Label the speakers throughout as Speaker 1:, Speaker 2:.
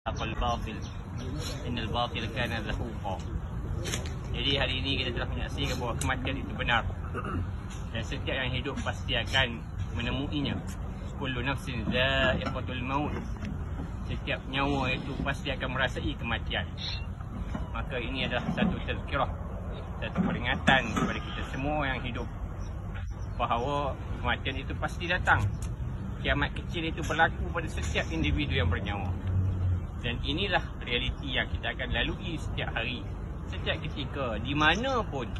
Speaker 1: Al-batil innal batil kana zahuqa. Jadi hari ini kita telah menyaksikan bahawa kematian itu benar, dan setiap yang hidup pasti akan menemuinya. Kullu nafsin dha'iqatul maut. Setiap nyawa itu pasti akan merasai kematian. Maka ini adalah satu tazkirah, satu peringatan kepada kita semua yang hidup bahawa kematian itu pasti datang. Kiamat kecil itu berlaku pada setiap individu yang bernyawa. Dan inilah realiti yang kita akan lalui setiap hari, setiap ketika, di mana pun.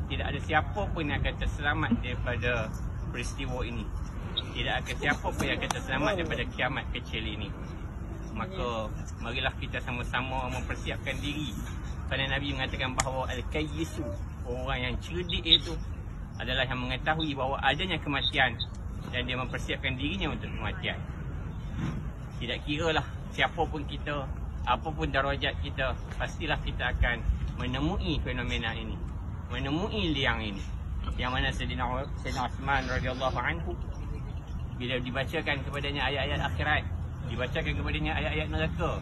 Speaker 1: Tidak ada siapa pun yang akan terselamat daripada peristiwa ini. Tidak akan siapa pun yang akan terselamat daripada kiamat kecil ini. Maka marilah kita sama-sama mempersiapkan diri. Kerana Nabi mengatakan bahawa Al-Kayyisu, orang yang cerdik itu adalah yang mengetahui bahawa adanya kematian, dan dia mempersiapkan dirinya untuk kematian. Tidak kiralah siapa pun kita, apapun darajat kita, pastilah kita akan menemui fenomena ini, menemui liang ini. Yang mana Sayyidina Uthman radhiyallahu anhu, bila dibacakan kepadanya ayat-ayat akhirat, dibacakan kepadanya ayat-ayat neraka,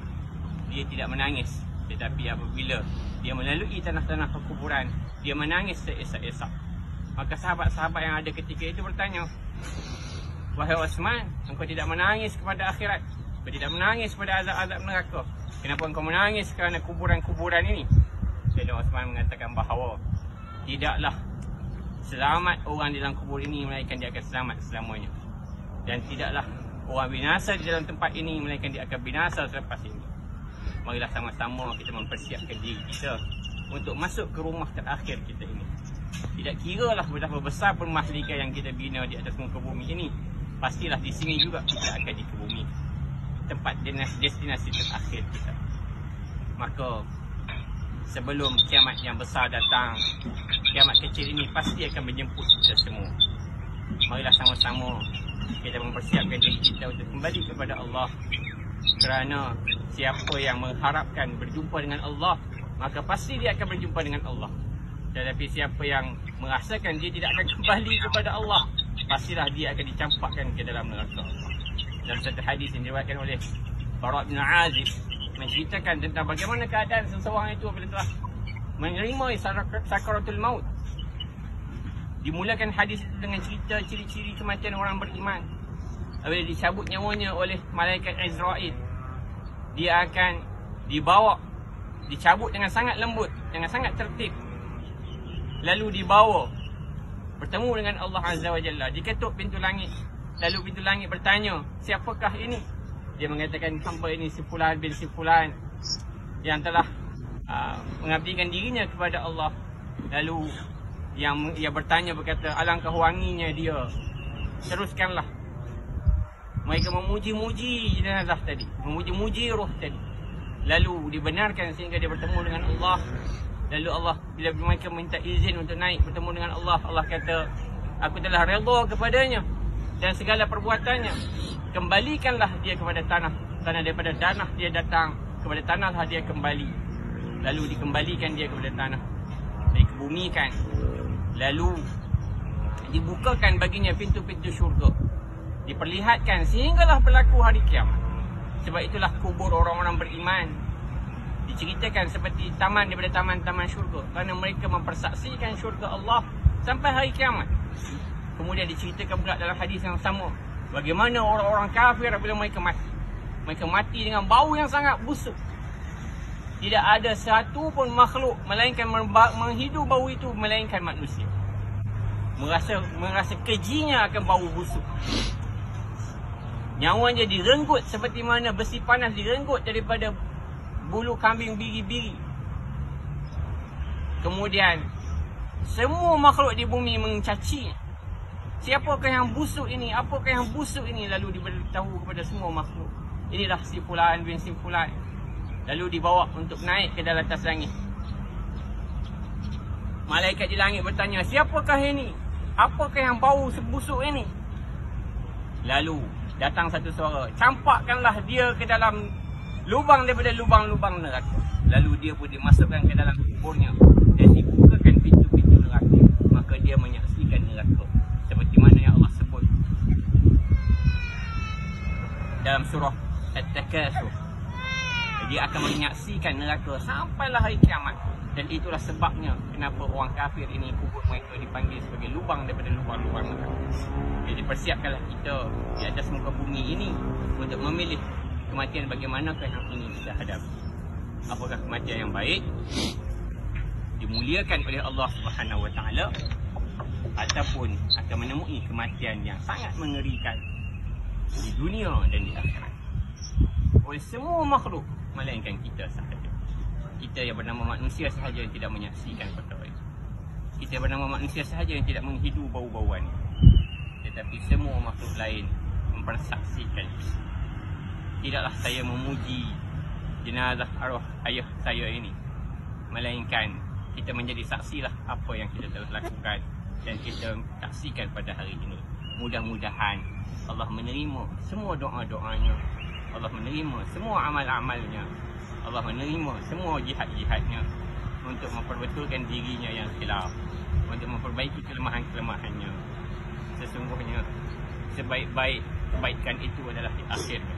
Speaker 1: dia tidak menangis. Tetapi apabila dia melalui tanah-tanah perkuburan, dia menangis seesak-esak. Maka sahabat-sahabat yang ada ketika itu bertanya, "Wahai Uthman, engkau tidak menangis kepada akhirat, engkau tidak menangis pada azab-azab neraka. Kenapa engkau menangis kerana kuburan-kuburan ini?" Sayyidina Uthman mengatakan bahawa tidaklah selamat orang di dalam kubur ini, melainkan dia akan selamat selamanya. Dan tidaklah orang binasa di dalam tempat ini, melainkan dia akan binasa selepas ini. Marilah sama-sama kita mempersiapkan diri kita untuk masuk ke rumah terakhir kita ini. Tidak kiralah betapa besar pun mahlika yang kita bina di atas muka bumi ini, pastilah di sini juga kita akan dikebumi, tempat destinasi terakhir kita. Maka sebelum kiamat yang besar datang, kiamat kecil ini pasti akan menjemput kita semua. Marilah sama-sama kita mempersiapkan diri kita untuk kembali kepada Allah. Kerana siapa yang mengharapkan berjumpa dengan Allah, maka pasti dia akan berjumpa dengan Allah. Tetapi siapa yang merasakan dia tidak akan kembali kepada Allah, pastilah dia akan dicampakkan ke dalam neraka. Dalam satu hadis yang diriwayatkan oleh Bara bin Azib, menceritakan tentang bagaimana keadaan seseorang itu apabila telah menerima sakaratul maut. Dimulakan hadis itu dengan cerita ciri-ciri kematian orang beriman. Apabila dicabut nyawanya oleh malaikat Israel, dia akan dibawa, dicabut dengan sangat lembut, dengan sangat tertib. Lalu dibawa bertemu dengan Allah Azza wa Jalla. Diketuk pintu langit. Lalu pintu langit bertanya, "Siapakah ini?" Dia mengatakan, "Hamba ini si Fulan bin si Fulan yang telah mengabdikan dirinya kepada Allah." Lalu yang ia bertanya berkata, "Alangkah wanginya dia." Teruskanlah. Mereka memuji-muji jenazah tadi, memuji-muji roh tadi. Lalu dibenarkan sehingga dia bertemu dengan Allah. Lalu Allah, bila mereka minta izin untuk naik bertemu dengan Allah, Allah kata, "Aku telah redha kepadanya dan segala perbuatannya. Kembalikanlah dia kepada tanah, kerana daripada tanah dia datang, kepada tanahlah dia kembali." Lalu dikembalikan dia kepada tanah, dikebumikan. Lalu dibukakan baginya pintu-pintu syurga, diperlihatkan sehinggalah berlaku hari kiamat. Sebab itulah kubur orang-orang beriman diceritakan seperti taman daripada taman-taman syurga, kerana mereka mempersaksikan syurga Allah sampai hari kiamat. Kemudian diceritakan pula dalam hadis yang sama bagaimana orang-orang kafir apabila mereka mati, mereka mati dengan bau yang sangat busuk. Tidak ada satu pun makhluk melainkan menghidu bau itu, melainkan manusia. Merasa kejinya akan bau busuk. Nyawanya direnggut seperti mana besi panas direnggut daripada bulu kambing biri-biri. Kemudian semua makhluk di bumi mencaci, "Siapakah yang busuk ini? Apakah yang busuk ini?" Lalu diberitahu kepada semua makhluk, "Inilah si Fulan bin si Fulan." Lalu dibawa untuk naik ke dalam atas langit. Malaikat di langit bertanya, "Siapakah ini? Apakah yang bau sebusuk ini?" Lalu datang satu suara, "Campakkanlah dia ke dalam lubang daripada lubang-lubang neraka." Lalu dia pun dimasukkan ke dalam kuburnya dan dibukakan pintu-pintu neraka. Maka dia menyaksikan neraka seperti mana yang Allah sebut dalam surah at-takasur. Dia akan menyaksikan neraka sampailah hari kiamat. Dan itulah sebabnya kenapa orang kafir ini kubur mereka dipanggil sebagai lubang daripada lubang-lubang neraka. Jadi persiapkanlah kita di atas muka bumi ini untuk memilih kematian bagaimanakah yang ingin kita hadapi. Apakah kematian yang baik, dimuliakan oleh Allah Subhanahu Wa Taala, ataupun akan menemui kematian yang sangat mengerikan di dunia dan di akhirat oleh semua makhluk melainkan kita sahaja. Kita yang bernama manusia sahaja yang tidak menyaksikan perkara itu. Kita bernama manusia sahaja yang tidak menghidu bau-bauan. Tetapi semua makhluk lain mempersaksikan. Tidaklah saya memuji jenazah arwah ayah saya ini, melainkan kita menjadi saksilah apa yang kita telah lakukan dan kita saksikan pada hari ini. Mudah-mudahan Allah menerima semua doa-doanya, Allah menerima semua amal-amalnya, Allah menerima semua jihad-jihadnya untuk memperbetulkan dirinya yang khilaf, untuk memperbaiki kelemahan-kelemahannya. Sesungguhnya sebaik-baik kebaikan itu adalah di akhirnya.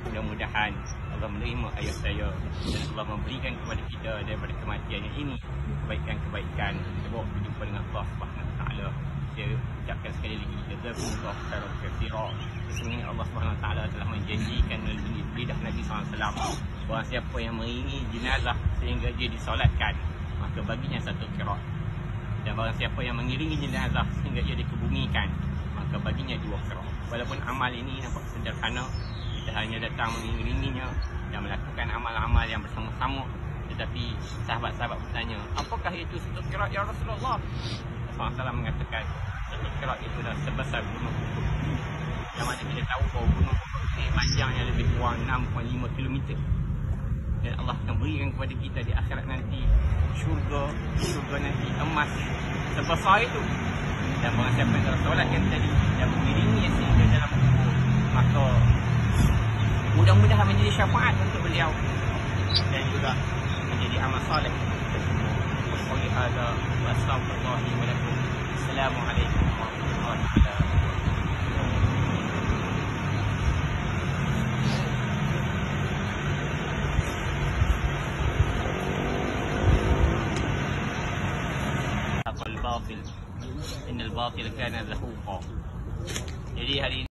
Speaker 1: Mudah-mudahan Allah menerima ayah saya dan Allah memberikan kepada kita daripada kematian ini kebaikan-kebaikan sebab berjumpa dengan Allah Subhanahu Wa Taala. Saya ucapkan sekali lagi jazakumullah khairan katsira. Sesungguhnya Allah Subhanahu Wa Taala telah menjanjikan melalui lidah Nabi SAW, bahawa siapa yang mengiringi jenazah sehingga dia disolatkan, maka baginya satu qirat. Dan barang siapa yang mengiringi jenazah sehingga dia dikebumikan, maka baginya 2 qirat. Walaupun amal ini nampak sederhana, kita hanya datang mengiringinya dan melakukan amal-amal yang bersama-sama, tetapi sahabat-sahabat bertanya, apakah itu satu qirat ya Rasulullah? Rasulullah SAW mengatakan satu qirat itu adalah sebesar gunung Uhud. Yang mana kita tahu bahawa gunung Uhud ini panjangnya lebih kurang 6.5 km. Dan Allah akan berikan kepada kita di akhirat nanti syurga nanti emas sebesar itu. Dan barang siapa yang telah solatkan tadi dan mengiringi sehingga dalam kubur, maka mudah-mudahan menjadi syafaat untuk beliau dan juga menjadi amal saleh. Qul hadza wa astaghfirullahi wa lakum. Assalamualaikum warahmatullahi wabarakatuh. Innal batil kana zahuqa. Jadi hari ini